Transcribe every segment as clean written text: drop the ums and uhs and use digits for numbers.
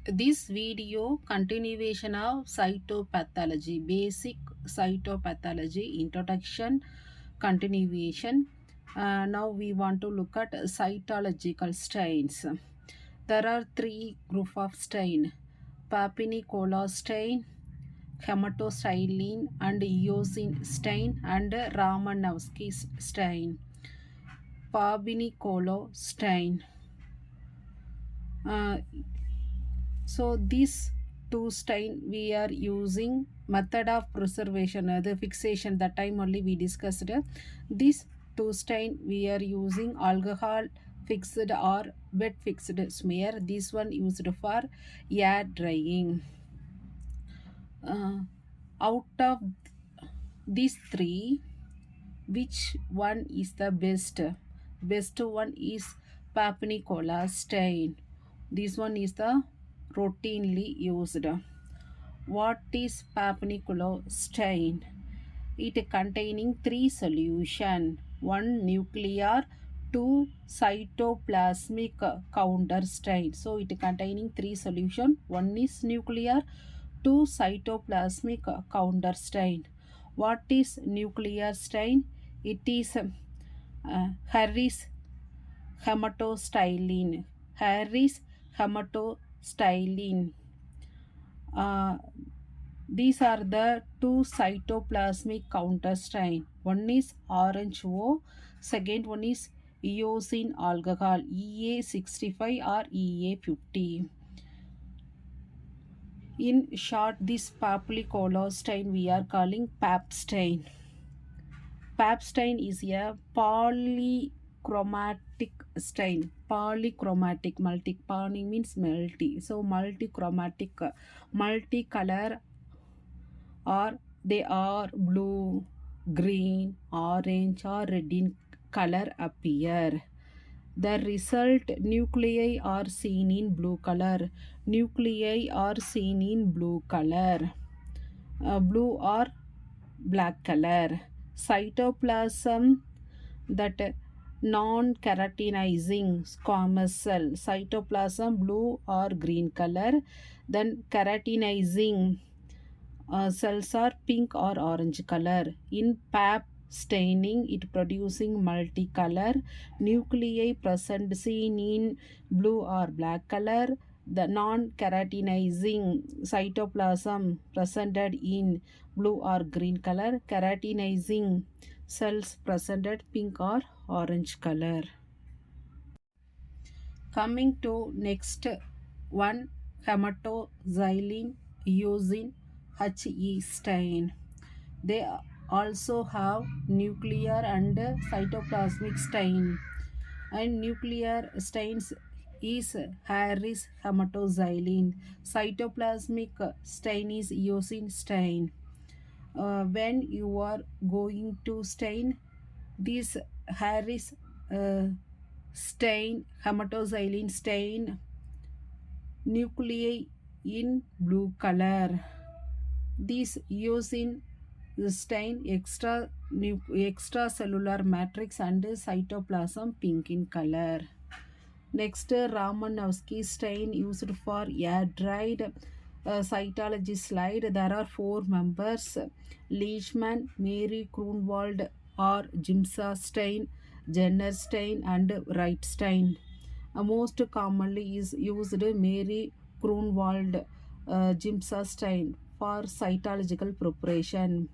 This video continuation of cytopathology, basic cytopathology introduction, continuation. Now we want to look at cytological strains. There are three group of strain: Papinicola strain, Hematostylene and Eosin strain, and Romanowski strain. Papinicola strain. Uh, So these two strain we are using method of preservation, the fixation that time only we discussed. These two strain we are using alcohol fixed or wet fixed smear. This one used for air drying. Out of these three, which one is the best? Best one is Papinicola stain. This one is the routinely used. What is Papinicola stain? It containing three solution: one nuclear, two cytoplasmic counter stain. So it containing three solution: one is nuclear, two cytoplasmic counter stain. What is nuclear stain? It is Harris hematostylene. Harris hematostylene. Uh, these are the two cytoplasmic counter strain. One is orange O, second one is eosin alcohol EA65 or EA50. In short, this Papinicola stain we are calling PAP stain. PAP stain is a polychromatic stain. Polychromatic, multi means multi. So multichromatic, multicolor, or they are blue, green, orange, or red in color appear. The result nuclei are seen in blue color. Nuclei are seen in blue color. Blue or black color. Cytoplasm, that non-keratinizing squamous cell. Cytoplasm blue or green color. Then keratinizing cells are pink or orange color. In PAP staining, it producing multicolor. Nuclei present seen in blue or black color. The non-keratinizing cytoplasm presented in blue or green color. Keratinizing cells presented pink or orange color. Coming to next one, hematoxylin using HE stain. They also have nuclear and cytoplasmic stain. And nuclear stains is Harris hematoxylin. Cytoplasmic stain is eosin stain. When you are going to stain this Harris stain, hematoxylin stain, nuclei in blue color. This eosin stain extracellular matrix and cytoplasm pink in color. Next, Romanowski stain used for air dried cytology slide. There are four members: Leishman, Mary Grunwald or Jimsa stain, Jenner stain, and Wright stain. Most commonly is used Mary Grunwald Jimsa stain for cytological preparation.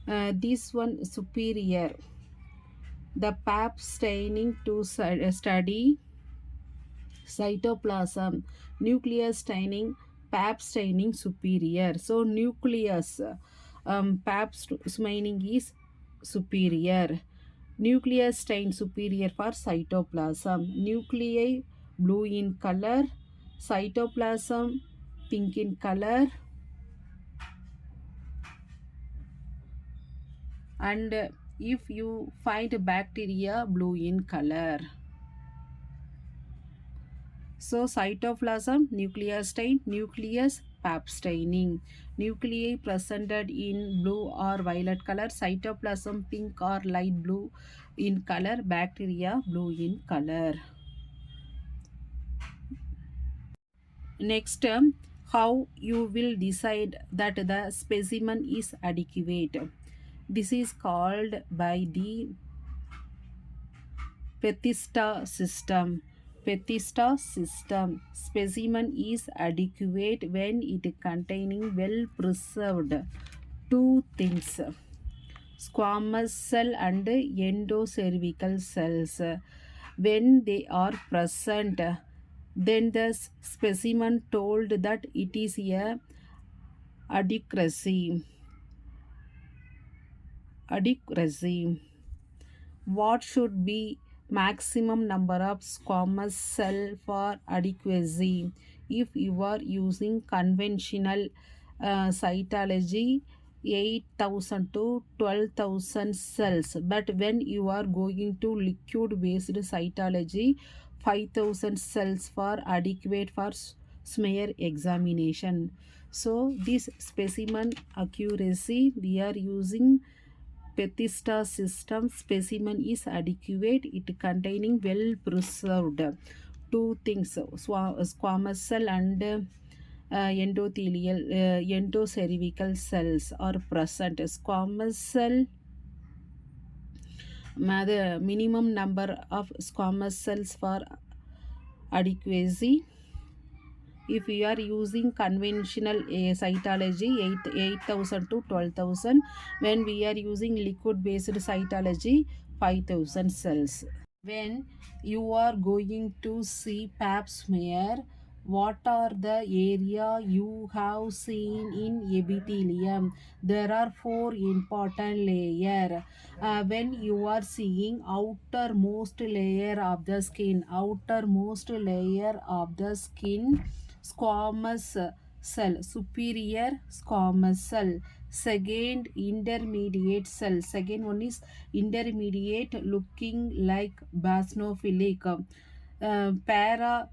This one superior. The PAP staining to study cytoplasm. Nucleus staining, PAP staining superior. So nucleus PAP staining is superior. Nucleus stain superior for cytoplasm. Nuclei blue in color, cytoplasm pink in color, and if you find bacteria, blue in color. So cytoplasm, nucleus stain, nucleus PAP staining. Nuclei presented in blue or violet color, cytoplasm pink or light blue in color, bacteria blue in color. Next, how you will decide that the specimen is adequate. This is called by the Petista system. Petista system. Specimen is adequate when it containing well preserved two things: squamous cell and endocervical cells. When they are present, then the specimen told that it is a adequacy. Adequacy. What should be maximum number of squamous cell for adequacy? If you are using conventional cytology, 8,000 to 12,000 cells, but when you are going to liquid based cytology, 5,000 cells for adequate for smear examination. So this specimen accuracy we are using Petista system. Specimen is adequate, it containing well preserved two things: squamous cell and endocervical cells are present. Squamous cell, the minimum number of squamous cells for adequacy. If we are using conventional cytology, 8,000 to 12,000. When we are using liquid based cytology, 5,000 cells. When you are going to see pap smear, what are the area you have seen in epithelium? There are four important layer. When you are seeing outermost layer of the skin, squamous cell, superior squamous cell. Second, intermediate cell. Second one is intermediate, looking like basophilic. Para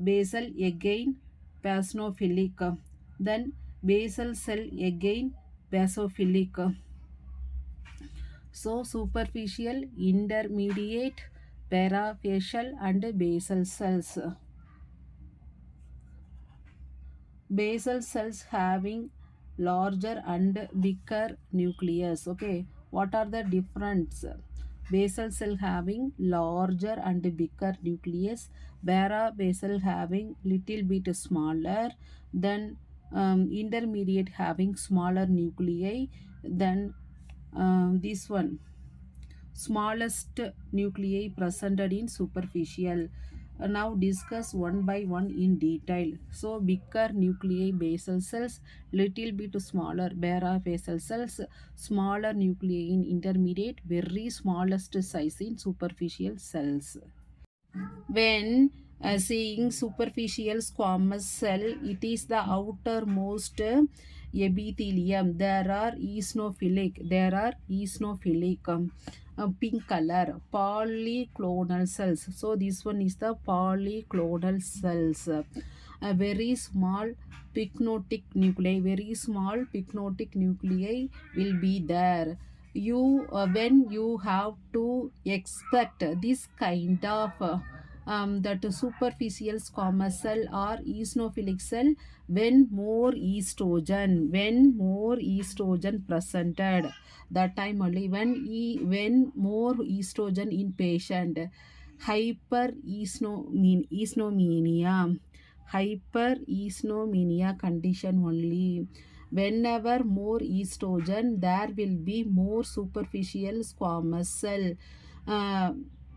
basal, again basophilic. Then basal cell, again basophilic. So superficial, intermediate, parafacial and basal cells. Basal cells having larger and bigger nucleus. Okay, what are the difference? Basal cell having larger and bigger nucleus, basal having little bit smaller, then intermediate having smaller nuclei, then this one smallest nuclei presented in superficial. Now discuss one by one in detail. So bigger nuclei basal cells, little bit smaller basal cells, smaller nuclei in intermediate, very smallest size in superficial cells. When seeing superficial squamous cell, it is the outermost epithelium. There are eosinophilic pink color polyclonal cells. So this one is the polyclonal cells. A very small pycnotic nuclei will be there. You when you have to expect this kind of that superficial squamous cell or eosinophilic cell when more estrogen presented, that time only. When more estrogen in patient, hypereostomenia condition only. Whenever more estrogen, there will be more superficial squamous cell.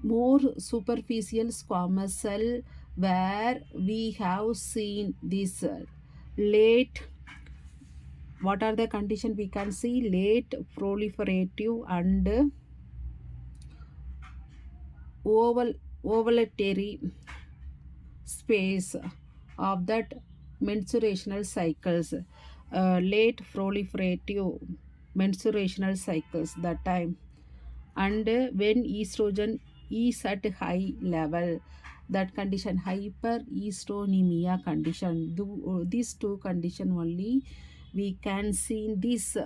More superficial squamous cell, where we have seen this late, what are the condition we can see? Late proliferative and ovulatory space of that menstruational cycles. Late proliferative menstruational cycles, that time. And when estrogen is at high level, that condition hyperestonemia condition. These two condition only we can see in this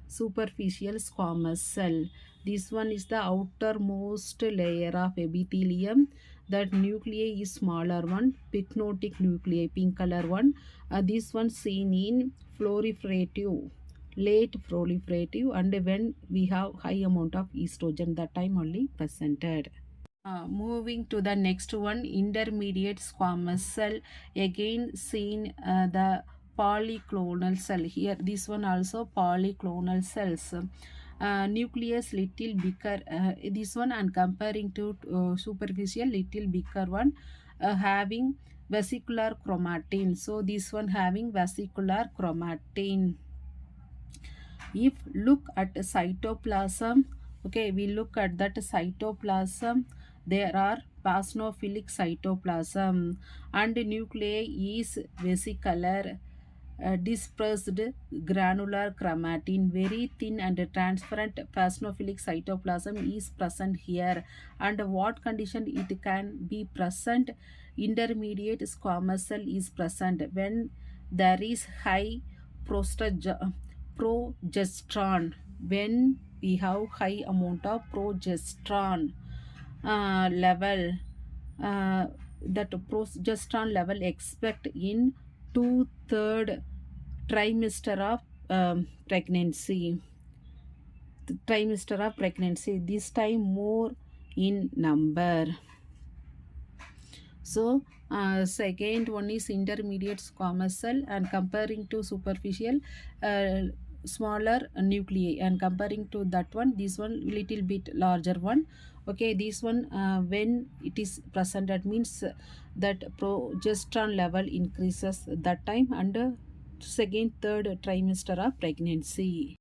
superficial squamous cell. This one is the outermost layer of epithelium. That nuclei is smaller one, pycnotic nuclei, pink color one. This one seen in proliferative, late proliferative, and when we have high amount of estrogen, that time only presented. Moving to the next one, intermediate squamous cell, again seen the polyclonal cell. Here this one also polyclonal cells. Nucleus little bigger, this one, and comparing to superficial little bigger one, having vesicular chromatin. So this one having vesicular chromatin. If look at cytoplasm, okay, we look at that cytoplasm, there are basophilic cytoplasm, and nuclei is vesicular, dispersed granular chromatin, very thin and transparent basophilic cytoplasm is present here. And what condition it can be present? Intermediate squamous cell is present when there is high progesterone. When we have high amount of progesterone level, uh, that progesterone level expect in 2/3 trimester of pregnancy, this time more in number. So second one is intermediate squamous cell, and comparing to superficial, smaller nuclei, and comparing to that one, this one little bit larger one. Okay, this one when it is present, that means that progesterone level increases that time, and second third trimester of pregnancy.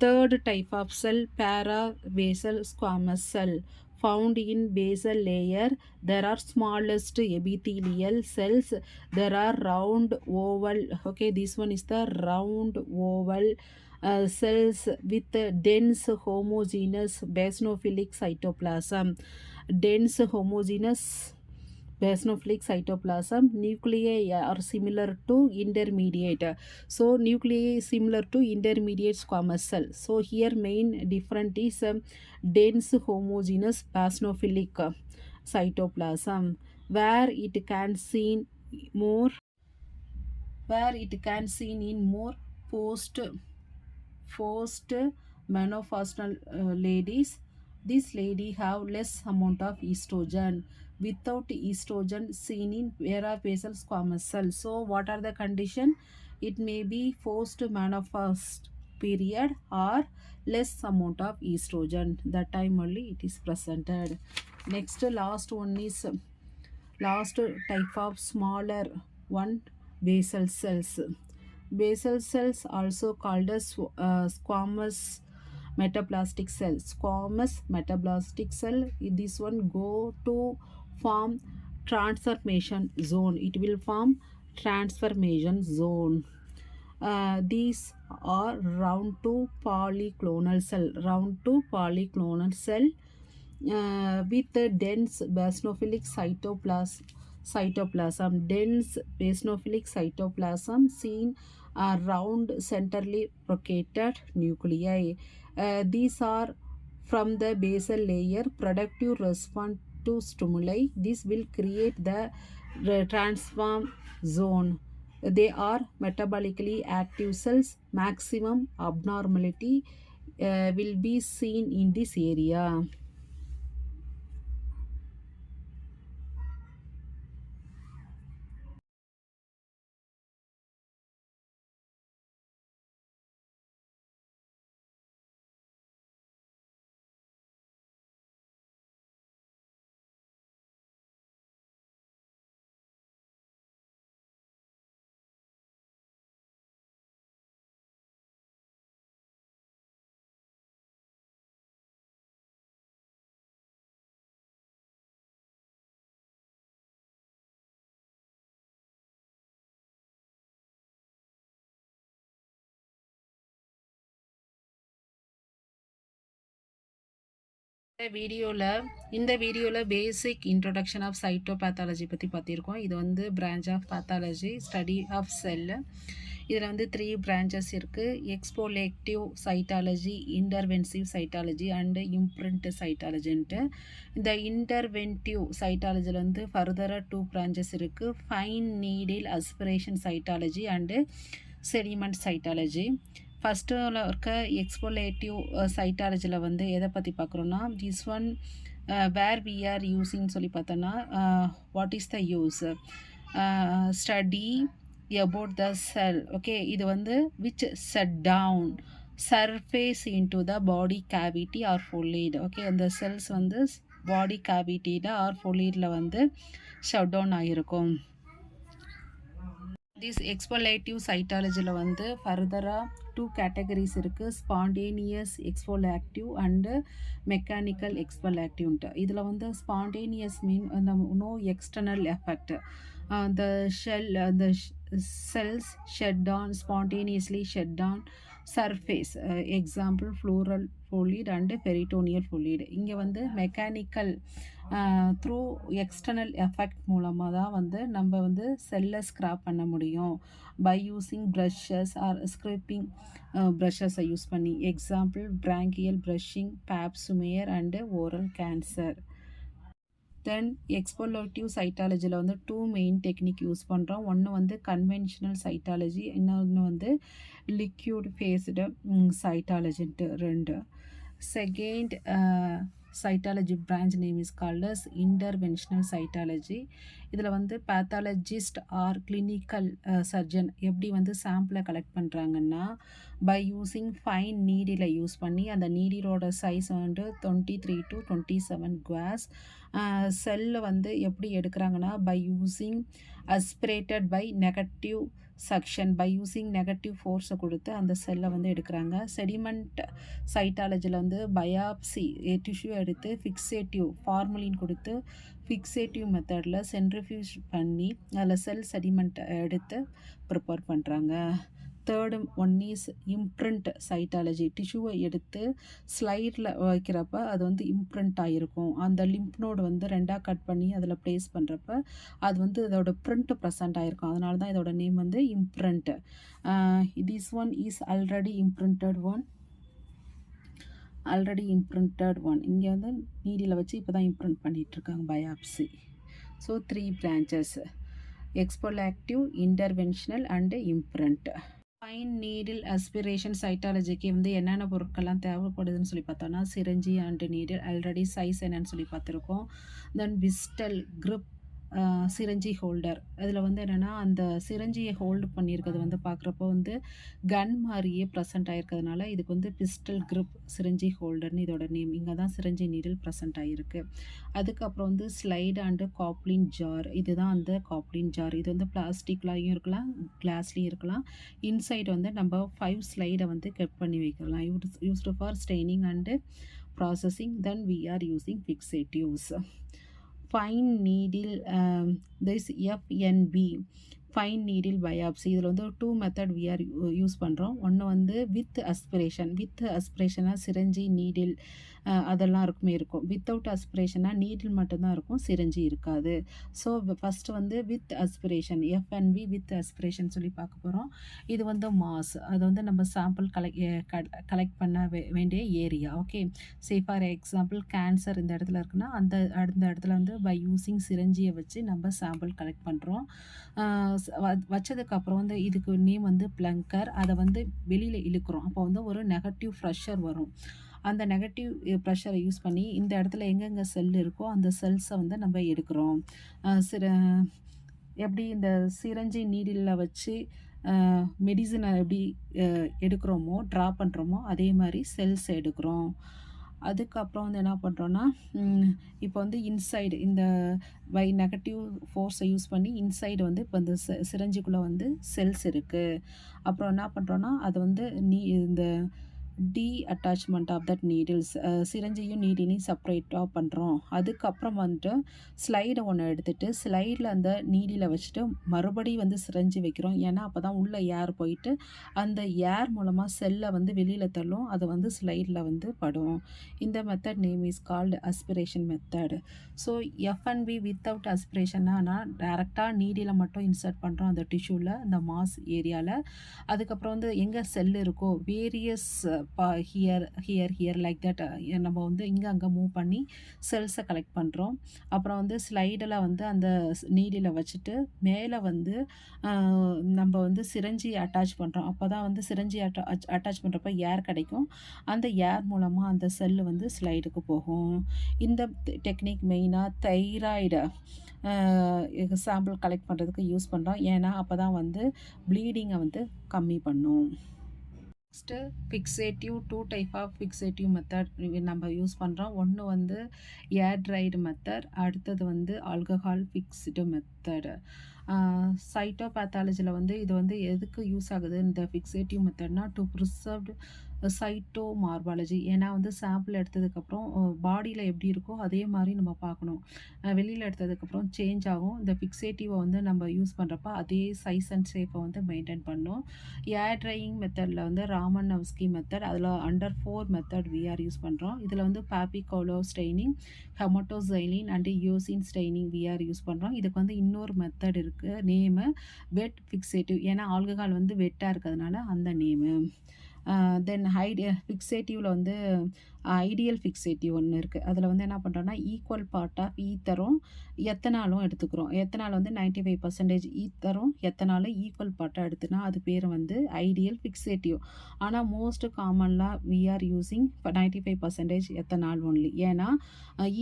Third type of cell, parabasal squamous cell, found in basal layer. There are smallest epithelial cells. There are round oval. Okay, this one is the round oval cells with dense homogeneous basophilic cytoplasm. Dense homogeneous basophilic cytoplasm. Nuclei are similar to intermediate. So nuclei is similar to intermediate squamous cell. So here main difference is dense homogeneous basophilic cytoplasm, where it can seen more, in more post menopausal ladies. This lady have less amount of estrogen. Without estrogen seen in parabasal squamous cell. So what are the condition? It may be post menopause period or less amount of estrogen. That time only it is presented. Next, last type of smaller one, basal cells. Basal cells also called as squamous metaplastic cell. Squamous metaplastic cell, this one go to form transformation zone. It will form transformation zone. These are round to polyclonal cell, with a dense basophilic cytoplasm. Dense basophilic cytoplasm seen round centrally located nuclei. These are from the basal layer, productive response to stimuli. This will create the transform zone. They are metabolically active cells. Maximum abnormality will be seen in this area. இந்த வீடியோவில் பேசிக் introduction of சைட்டோபேத்தாலஜி பற்றி பார்த்திருக்கோம். இது வந்து branch of pathology, study of cell. இதில் வந்து 3 branches இருக்குது. Exfoliative cytology, interventional cytology and imprint சைட்டாலஜின்ட்டு. இந்த இன்டர்வென்டிவ் சைட்டாலஜியில் வந்து ஃபர்தராக 2 பிரான்ச்சஸ் இருக்குது. Fine needle aspiration cytology and sediment cytology. First இருக்க எக்ஸ்போலேட்டிவ் சைட்டாலஜியில் வந்து எதை பற்றி பார்க்குறோன்னா, this one where we are யூஸிங்னு சொல்லி பார்த்தோன்னா, what is the use study about the cell. Okay, இது வந்து which set down surface into the body cavity or fluid. Okay, அந்த செல்ஸ் வந்து பாடி கேவிட்டியில் ஆர் ஃபுல்லிடில் வந்து ஷட் டவுன் ஆகிருக்கும். திஸ் எக்ஸ்போலேட்டிவ் சைட்டாலஜியில் வந்து ஃபர்தராக 2 கேட்டகரிஸ் இருக்குது. ஸ்பான்டேனியஸ் எக்ஸ்போலேட்டிவ் அண்டு மெக்கானிக்கல் எக்ஸ்போலேட்டிவ்ன்ட்டு. இதில் வந்து spontaneous mean no external effect. The cells shut down spontaneously, shut down surface, example floral fluid and peritoneal fluid. இங்கே வந்து மெக்கானிக்கல் த்ரூ எக்ஸ்டர்னல் எஃபெக்ட் மூலமாக தான் வந்து நம்ம வந்து செல்லை ஸ்க்ராப் பண்ண முடியும் by using brushes or scraping ப்ரஷஸை யூஸ் பண்ணி. Example bronchial brushing, pap smear and oral cancer. Then exfoliative சைட்டாலஜியில் வந்து 2 மெயின் டெக்னிக் யூஸ் பண்ணுறோம். ஒன்று வந்து கன்வென்ஷனல் சைட்டாலஜி, இன்னொன்று வந்து லிக்யூட் ஃபேஸ்டு சைட்டாலஜின்ட்டு 2. Second cytology branch name is called as interventional cytology. இதில் வந்து பேத்தாலஜிஸ்ட் ஆர் கிளினிக்கல் சர்ஜன் எப்படி வந்து சாம்பிளை கலெக்ட் பண்ணுறாங்கன்னா, பை யூஸிங் ஃபைன் நீடிலை யூஸ் பண்ணி, அந்த நீடிலோட சைஸ் வந்து 23 to 27 குவாஸ். செல்லை வந்து எப்படி எடுக்கிறாங்கன்னா, by using aspirated by negative suction, by using negative ஃபோர்ஸை கொடுத்து அந்த செல்லை வந்து எடுக்கிறாங்க. செடிமெண்ட் சைட்டாலஜியில் வந்து பயாப்சி டிஷ்யூ எடுத்து ஃபிக்ஸேட்டிவ் ஃபார்மலின் கொடுத்து ஃபிக்ஸேட்டிவ் மெத்தடில் சென்ட்ரிஃபியூஜ் பண்ணி அதில் செல் செடிமெண்ட்டை எடுத்து ப்ரிப்பேர் பண்ணுறாங்க. Third one is imprint cytology. டிஷ்யூவை எடுத்து ஸ்லைடில் வைக்கிறப்ப அது வந்து இம்ப்ரிண்ட் ஆகிருக்கும். அந்த லிம்ப் நோடு வந்து 2ஆக கட் பண்ணி அதில் ப்ளேஸ் பண்ணுறப்ப அது வந்து இதோட பிரிண்ட் ப்ரெசென்ட் ஆகிருக்கும். அதனால தான் இதோட நேம் வந்து imprint. This one is already imprinted one. இங்கே வந்து நீடியில் வச்சு இப்போ தான் இம்ப்ரிண்ட் பண்ணிகிட்ருக்காங்க biopsy. So 3 branches: exfoliative, interventional and imprint. Fine needle aspiration சைட்டாலஜிக்கு வந்து என்னென்ன பொருட்கள்லாம் தேவைப்படுதுன்னு சொல்லி பார்த்தோன்னா, syringe and needle, already size என்னன்னு சொல்லி பார்த்துருக்கோம். Then pistol, grip, syringe holder. அதில் வந்து என்னென்னா, அந்த சிரஞ்சியை ஹோல்டு பண்ணியிருக்கிறது வந்து பார்க்குறப்போ வந்து கன் மாதிரியே ப்ரெசென்ட் ஆகிருக்கிறதுனால இதுக்கு வந்து பிஸ்டல் கிரிப் சிரஞ்சி ஹோல்டர்னு இதோட நேம். இங்கே தான் சிரஞ்சி நீடில் ப்ரெசென்ட் ஆகிருக்கு. அதுக்கப்புறம் வந்து ஸ்லைடு அண்டு காப்ளின் ஜார். இதுதான் அந்த காப்ளின் ஜார். இது வந்து பிளாஸ்டிக்லையும் இருக்கலாம், கிளாஸ்லேயும் இருக்கலாம். இன்சைடு வந்து நம்ம 5 ஸ்லைடை வந்து கட் பண்ணி வைக்கலாம். Used for staining and processing. Then we are using fixatives. Fine needle, this FNB fine needle biopsy. இதில் வந்து 2 மெத்தட் வி ஆர் யூஸ் பண்ணுறோம். ஒன்று வந்து வித் அஸ்பிரேஷனாக சிரஞ்சி நீடில் அதெல்லாம் இருக்கும். வித்தவுட் அஸ்பிரேஷனாக நீடில் மட்டும்தான் இருக்கும், சிரஞ்சி இருக்காது. ஸோ ஃபஸ்ட்டு வந்து with aspiration, FNB with aspiration சொல்லி பார்க்க போகிறோம். இது வந்து மாஸ், அது வந்து நம்ம சாம்பிள் கலெக்ட் பண்ண வேண்டிய area. Okay, say for example cancer இந்த இடத்துல இருக்குன்னா அந்த இடத்துல வந்து பை யூஸிங் சிரஞ்சியை வச்சு நம்ம சாம்பிள் கலெக்ட் பண்ணுறோம். வச்சதுக்கப்புறம் வந்து இதுக்கு நேம் வந்து ப்ளங்கர். அதை வந்து வெளியில் இழுக்கிறோம். அப்போ வந்து ஒரு நெகட்டிவ் ப்ரெஷர் வரும். அந்த நெகட்டிவ் ப்ரெஷரை யூஸ் பண்ணி இந்த இடத்துல எங்கெங்கே செல் இருக்கோ அந்த செல்ஸை வந்து நம்ம எடுக்கிறோம். எப்படி இந்த சிரஞ்சி நீடிலில் வச்சு மெடிசனை எப்படி எடுக்கிறோமோ, ட்ரா பண்ணுறோமோ, அதே மாதிரி செல்ஸ் எடுக்கிறோம். அதுக்கப்புறம் வந்து என்ன பண்ணுறோன்னா, இப்போ வந்து இன்சைடு இந்த நெகட்டிவ் ஃபோர்ஸை யூஸ் பண்ணி இன்சைடு வந்து இப்போ இந்த சிரஞ்சிக்குள்ளே வந்து செல்ஸ் இருக்குது. அப்புறம் என்ன பண்ணுறோன்னா, அது வந்து இந்த detachment of that needles, சிரஞ்சையும் நீடிலையும் செப்பரேட்டாக பண்ணுறோம். அதுக்கப்புறம் வந்துட்டு ஸ்லைடை ஒன்று எடுத்துகிட்டு ஸ்லைடில் அந்த நீடியில் வச்சுட்டு மறுபடியும் வந்து சிரஞ்சு வைக்கிறோம். ஏன்னா அப்போ தான் உள்ள ஏர் போயிட்டு அந்த ஏர் மூலமாக செல்லை வந்து வெளியில் தள்ளும், அது வந்து ஸ்லைடில் வந்து படும். இந்த method name is called aspiration method. So FNB without அஸ்பிரேஷன்னா டேரெக்டாக நீடியில் மட்டும் இன்சர்ட் பண்ணுறோம் அந்த டிஷ்யூவில், அந்த மாஸ் ஏரியாவில். அதுக்கப்புறம் வந்து எங்கே செல் இருக்கோ various here here here like that நம்ம வந்து இங்கே அங்கே மூவ் பண்ணி செல்ஸை கலெக்ட் பண்ணுறோம். அப்புறம் வந்து ஸ்லைடில் வந்து அந்த நீடியில் வச்சுட்டு மேலே வந்து நம்ம வந்து சிரஞ்சி அட்டாச் பண்ணுறோம். அப்போ தான் வந்து சிரஞ்சி அட்டாச் பண்ணுறப்ப ஏர் கிடைக்கும். அந்த ஏர் மூலமாக அந்த செல்லு வந்து ஸ்லைடுக்கு போகும். இந்த டெக்னிக் மெயினாக தைராய்டு சாம்பிள் கலெக்ட் பண்ணுறதுக்கு யூஸ் பண்ணுறோம். ஏன்னா அப்போ தான் வந்து ப்ளீடிங்கை வந்து கம்மி பண்ணும். Next fixative, 2 type of fixative method நம்ம யூஸ் பண்ணுறோம். ஒன்று வந்து ஏர் ட்ரைடு மெத்தட், அடுத்தது வந்து ஆல்கஹால் ஃபிக்ஸ்டு மெத்தடு. சைட்டோபேத்தாலஜியில் வந்து இது வந்து எதுக்கு யூஸ் ஆகுது இந்த ஃபிக்ஸேட்டிவ் மெத்தட்னா டு ப்ரிசர்வ்டு சைட்டோ மார்பாலஜி. ஏன்னா வந்து சாம்பிள் எடுத்ததுக்கப்புறம் பாடியில் எப்படி இருக்கோ அதே மாதிரி நம்ம பார்க்கணும். வெளியில் எடுத்ததுக்கப்புறம் சேஞ்ச் ஆகும். இந்த ஃபிக்ஸேட்டிவை வந்து நம்ம யூஸ் பண்ணுறப்ப அதே சைஸ் அண்ட் ஷேப்பை வந்து மெயின்டைன் பண்ணணும். ஏர் ட்ரையிங் மெத்தடில் வந்து ராமனவ்ஸ்கி மெத்தட், அதில் அண்டர் 4 மெத்தட் விஆர் யூஸ் பண்ணுறோம். இதில் வந்து Papanicolaou staining, hematoxylin and eosin staining we are use பண்ணுறோம். இதுக்கு வந்து இன்னொரு மெத்தட் இருக்குது, நேமு வெட் ஃபிக்ஸேட்டிவ். ஏன்னா ஆல்கஹால் வந்து வெட்டாக இருக்கிறதுனால அந்த நேமு. தென் ஃபிக்ஸேட்டிவில் வந்து ஐடியல் ஃபிக்ஸேட்டிவ் ஒன்று இருக்குது. அதில் வந்து என்ன பண்ணுறோன்னா ஈக்குவல் பார்ட் ஆஃப் ஈத்தரும் எத்தனாலும் எடுத்துக்கிறோம். எத்தனால் வந்து 95% ஈத்தரும் எத்தனாலும் ஈக்குவல் பார்ட்டாக எடுத்துனா அது பேர் வந்து ஐடியல் ஃபிக்ஸேட்டிவ். ஆனால் மோஸ்ட் காமன்லாம் we are using 95% ethanol only. ஏன்னா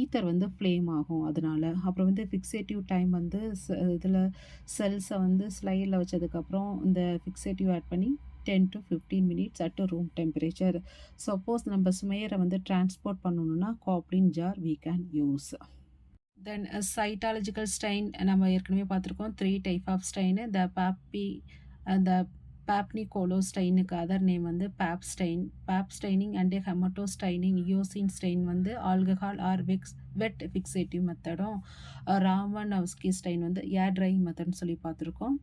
ஈத்தர் வந்து ஃப்ளேம் ஆகும் அதனால. அப்புறம் வந்து ஃபிக்ஸேட்டிவ் டைம் வந்து இதில் செல்ஸை வந்து ஸ்லைடில் வச்சதுக்கப்புறம் இந்த ஃபிக்ஸேட்டிவ் ஆட் பண்ணி 10 to 15 minutes at room temperature. Suppose நம்ம ஸ்மேயரை வந்து டிரான்ஸ்போர்ட் பண்ணணும்னா Coplin jar we can use. Then cytological stain நம்ம ஏற்கனவே பார்த்துருக்கோம். 3 type of stain. The Papanicolaou ஸ்டைனுக்கு அதர் நேம் வந்து pap stain. Pap staining and hematoxylin eosin stain வந்து ஆல்கஹால் ஆர் வெட் ஃபிக்ஸேட்டிவ் மெத்தடும், ராமனவ்ஸ்கி ஸ்டைன் வந்து ஏர் ட்ரையிங் மெத்தட்னு சொல்லி பார்த்துருக்கோம்.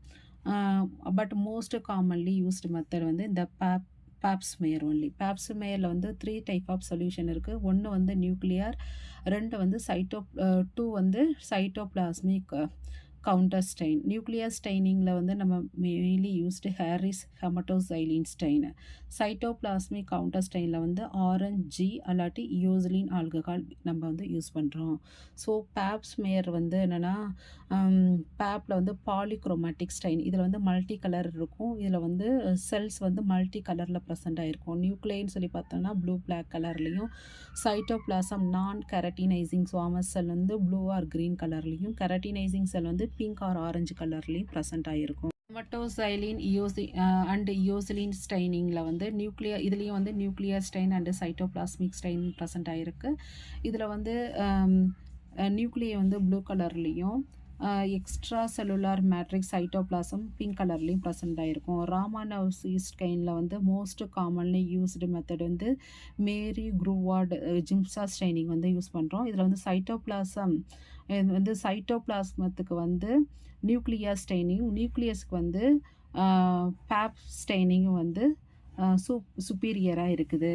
But most commonly used method வந்து இந்த பேப்ஸ்மேயர் ஒன்லி. பேப்ஸ்மேயரில் வந்து 3 டைப் ஆஃப் சொல்யூஷன் இருக்குது. ஒன்று வந்து நியூக்ளியர், 2 வந்து 2 வந்து சைட்டோபிளாஸ்மிக் கவுண்டர் ஸ்டெயின். நியூக்ளியர் ஸ்டெயினிங்கில் வந்து நம்ம mainly used Harris hematoxylin stain. Cytoplasmic counter ஸ்டெயினில் வந்து ஆரஞ்சி அல்லாட்டி யோசிலின் ஆல்கஹால் நம்ம வந்து யூஸ் பண்ணுறோம். ஸோ பேப்ஸ்மேயர் வந்து என்னென்னா பேப்பில் வந்து பாலிக்ரோமேட்டிக் ஸ்டைன். இதில் வந்து மல்டி கலர் இருக்கும். இதில் வந்து செல்ஸ் வந்து மல்டி கலரில் ப்ரெசென்ட் ஆகிருக்கும். நியூக்ளியன்னு சொல்லி பார்த்தோம்னா ப்ளூ பிளாக் கலர்லேயும், சைட்டோபிளாசம் நான் கெரட்டினைசிங் ஸ்வாமஸ் செல் வந்து ப்ளூ ஆர் க்ரீன் கலர்லேயும், கெரட்டினைசிங் செல் வந்து பிங்க் ஆர் ஆரஞ்சு கலர்லேயும் ப்ரெசென்ட் ஆகிருக்கும். ஹெமட்டோசைலின் அண்ட் யோசிலின் ஸ்டைனிங்கில் வந்து இதுலேயும் வந்து nuclear stain and cytoplasmic stain present ஆகிருக்கு. இதில் வந்து நியூக்ளியை வந்து ப்ளூ கலர்லேயும், extra cellular matrix cytoplasm pink கலர்லேயும் ப்ரெசென்ட் ஆகிருக்கும். ராமனவ்ஸ்கி ஸ்டைனில் வந்து மோஸ்ட் காமன்லி யூஸ்டு மெத்தட் வந்து மேரி குரூவார்ட் ஜிம்சா ஸ்டைனிங் வந்து யூஸ் பண்ணுறோம். இதில் வந்து சைட்டோபிளாஸ்மத்துக்கு வந்து நியூக்ளியர் ஸ்டைனிங், நியூக்ளியஸ்க்கு வந்து பேப் ஸ்டைனிங்கும் வந்து சுப்பீரியராக இருக்குது.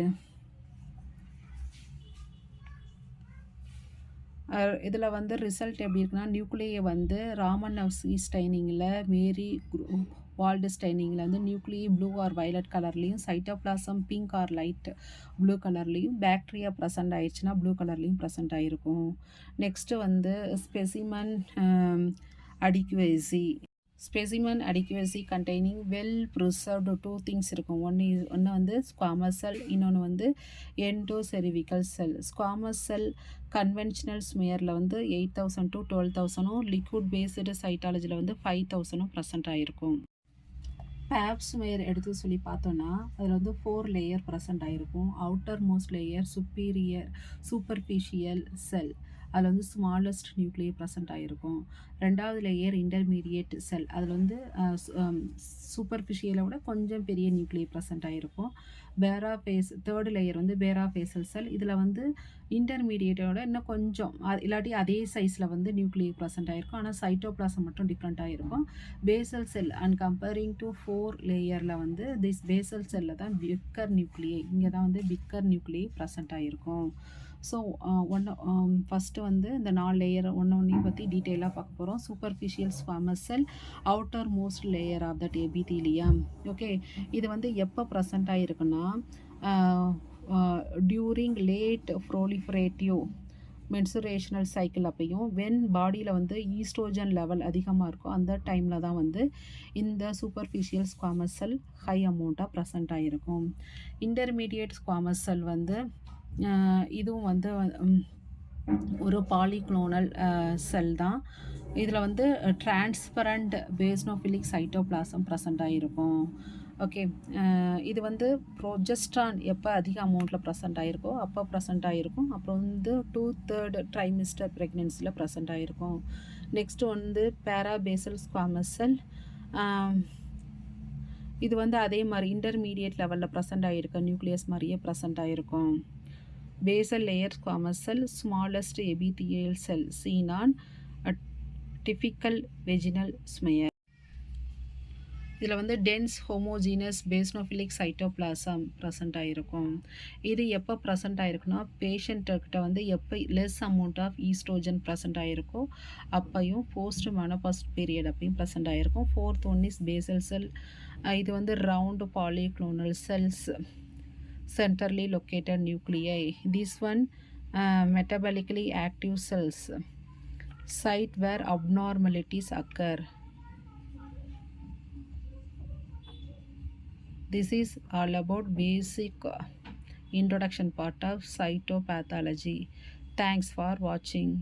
இதில் வந்து ரிசல்ட் எப்படி இருக்குன்னா நியூக்ளியை வந்து ராமனவ்ஸ்கி ஸ்டைனிங்கில், மேரி வால்டு ஸ்டைனிங்கில் வந்து நியூக்ளியை ப்ளூ ஆர் வயலட் கலர்லேயும், cytoplasm pink or light blue கலர்லேயும், பாக்டீரியா ப்ரெசென்ட் ஆயிடுச்சுன்னா ப்ளூ கலர்லேயும் ப்ரெசென்ட் ஆகிருக்கும். நெக்ஸ்ட்டு வந்து specimen adequacy containing well preserved 2 things இருக்கும். ஒன்று வந்து ஸ்குவாமஸ் செல், இன்னொன்று வந்து எண்டோசெரிவிக்கல் செல். ஸ்குவாமஸ் செல் கன்வென்ஷனல் ஸ்மேயரில் வந்து 8,000 to 12,000, லிக்விட் பேஸ்டு சைட்டாலஜியில் வந்து 5,000 ப்ரெசென்ட் ஆகிருக்கும். பேப் ஸ்மேயர் எடுத்து சொல்லி பார்த்தோன்னா அதில் வந்து 4 லேயர் ப்ரெசென்ட் ஆகிருக்கும். அவுட்டர் மோஸ்ட் லேயர் சூப்பர்ஃபிஷியல் செல், அதில் வந்து ஸ்மாலஸ்ட் நியூக்ளியை ப்ரெசென்ட் ஆகிருக்கும். ரெண்டாவது லேயர் இன்டர்மீடியேட் செல், அதில் வந்து சூப்பர்ஃபிஷியலை விட கொஞ்சம் பெரிய நியூக்ளியை ப்ரெசென்ட் ஆகிருக்கும். தேர்டு லேயர் வந்து பேராஃபேசல் செல், இதில் வந்து இன்டர்மீடியேட்டோட இன்னும் கொஞ்சம் இல்லாட்டி அதே சைஸில் வந்து நியூக்ளியை ப்ரெசென்ட் ஆகிருக்கும். ஆனால் சைட்டோபிளாசம் மட்டும் டிஃப்ரெண்ட்டாக இருக்கும். Basal cell and comparing to 4 லேயரில் வந்து திஸ் பேசல் செல்லில் தான் பிக்கர் நியூக்ளியை, இங்கே தான் வந்து பிக்கர் நியூக்ளியை ப்ரெசென்ட் ஆகிருக்கும். ஸோ ஃபஸ்ட்டு வந்து இந்த 4 லேயர் ஒன்றையும் பற்றி டீட்டெயிலாக பார்க்க போகிறோம். Superficial squamous cell, outer most layer of that epithelium. Okay, இது வந்து எப்போ ப்ரெசென்ட் ஆகிருக்குன்னா during late proliferative menstrual cycle அப்பையும் வென் பாடியில் வந்து ஈஸ்ட்ரோஜன் லெவல் அதிகமாக இருக்கும் அந்த டைமில் தான் வந்து இந்த சூப்பர்ஃபிஷியல் ஸ்குவாமஸ் செல் ஹை அமௌண்ட்டாக ப்ரெசென்ட் ஆகிருக்கும். இன்டர்மீடியேட் ஸ்குவாமஸ் செல் வந்து இதுவும் வந்து ஒரு பாலிக்ளோனல் செல் தான். இதில் வந்து டிரான்ஸ்பரண்ட் பேஸ்னோஃபிலிக் சைட்டோபிளாசம் ப்ரெசென்ட் ஆகிருக்கும். ஓகே, இது வந்து ப்ரோஜெஸ்ட்ரான் எப்போ அதிக அமௌண்ட்டில் ப்ரெசென்ட் ஆகிருக்கோ அப்போ ப்ரெசென்ட் ஆகிருக்கும். அப்புறம் வந்து 2/3 ட்ரைமிஸ்டர் ப்ரெக்னென்சியில் ப்ரெசென்ட் ஆகிருக்கும். நெக்ஸ்ட் வந்து பேராபேசல் ஸ்குவாமஸ் செல், இது வந்து அதே மாதிரி இன்டர்மீடியேட் லெவலில் ப்ரெசென்ட் ஆகிருக்க நியூக்ளியஸ் மாதிரியே ப்ரெசென்ட் ஆகிருக்கும். Basal layer squamous cell, smallest epithelial cell seen on a typical vaginal smear. இதில் வந்து dense homogeneous basophilic cytoplasm present ஆகிருக்கும். இது எப்போ ப்ரெசென்ட் ஆகிருக்குன்னா பேஷண்ட்டுக்கிட்ட வந்து எப்போ less amount of oestrogen present ஆகிருக்கோ அப்பையும் போஸ்ட் மெனோபாஸ் பீரியட் அப்பையும் ப்ரெசென்ட் ஆகிருக்கும். Fourth one is basal cell, இது வந்து round polyclonal cells, centrally located nuclei. This one metabolically active cells, site where abnormalities occur. This is all about basic introduction part of cytopathology. Thanks for watching.